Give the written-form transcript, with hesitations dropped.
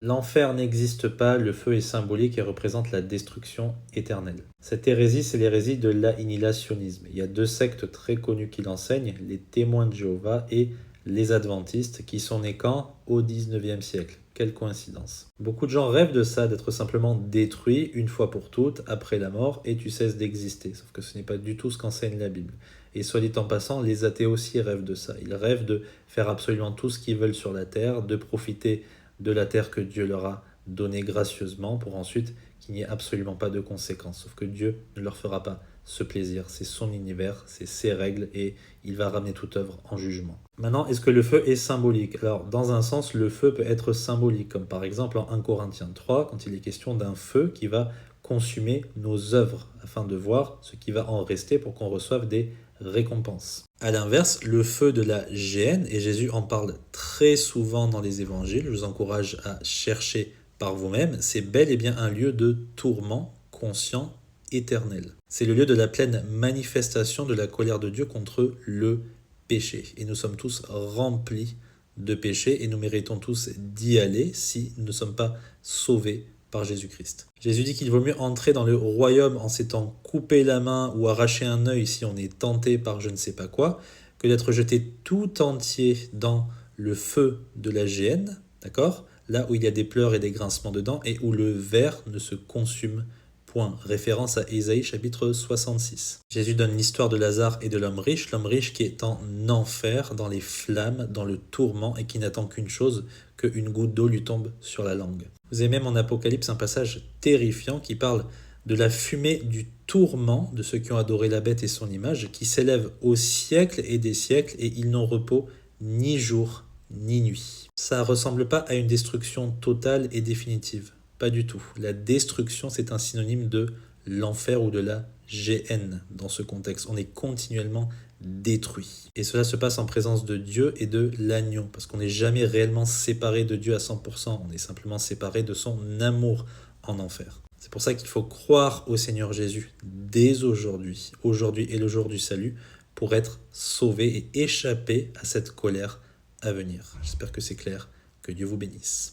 L'enfer n'existe pas, le feu est symbolique et représente la destruction éternelle. Cette hérésie, c'est l'hérésie de l'annihilationnisme. Il y a deux sectes très connues qui l'enseignent, les témoins de Jéhovah et les adventistes, qui sont nés quand? Au 19e siècle. Quelle coïncidence. Beaucoup de gens rêvent de ça, d'être simplement détruit une fois pour toutes, après la mort, et tu cesses d'exister. Sauf que ce n'est pas du tout ce qu'enseigne la Bible. Et soit dit en passant, les athées aussi rêvent de ça. Ils rêvent de faire absolument tout ce qu'ils veulent sur la terre, de profiter de la terre que Dieu leur a donnée gracieusement pour ensuite qu'il n'y ait absolument pas de conséquences. Sauf que Dieu ne leur fera pas ce plaisir, c'est son univers, c'est ses règles et il va ramener toute œuvre en jugement. Maintenant, est-ce que le feu est symbolique? Alors, dans un sens, le feu peut être symbolique, comme par exemple en 1 Corinthiens 3, quand il est question d'un feu qui va consumer nos œuvres, afin de voir ce qui va en rester pour qu'on reçoive des récompenses. A l'inverse, le feu de la géhenne, et Jésus en parle très souvent dans les évangiles, je vous encourage à chercher par vous-même, c'est bel et bien un lieu de tourment conscient éternel. C'est le lieu de la pleine manifestation de la colère de Dieu contre le péché. Et nous sommes tous remplis de péché et nous méritons tous d'y aller si nous ne sommes pas sauvés par Jésus-Christ. Jésus dit qu'il vaut mieux entrer dans le royaume en s'étant coupé la main ou arraché un œil si on est tenté par je ne sais pas quoi, que d'être jeté tout entier dans le feu de la géhenne, d'accord? Là où il y a des pleurs et des grincements dedans et où le ver ne se consume point. Référence à Ésaïe chapitre 66. Jésus donne l'histoire de Lazare et de l'homme riche qui est en enfer, dans les flammes, dans le tourment et qui n'attend qu'une chose, qu'une goutte d'eau lui tombe sur la langue. Vous avez même en Apocalypse un passage terrifiant qui parle de la fumée du tourment de ceux qui ont adoré la bête et son image, qui s'élève au siècle et des siècles et ils n'ont repos ni jour ni nuit. Ça ressemble pas à une destruction totale et définitive. Pas du tout. La destruction, c'est un synonyme de l'enfer ou de la géhenne dans ce contexte. On est continuellement détruit. Et cela se passe en présence de Dieu et de l'agneau, parce qu'on n'est jamais réellement séparé de Dieu à 100%, on est simplement séparé de son amour en enfer. C'est pour ça qu'il faut croire au Seigneur Jésus dès aujourd'hui. Aujourd'hui est le jour du salut, pour être sauvé et échapper à cette colère à venir. J'espère que c'est clair. Que Dieu vous bénisse.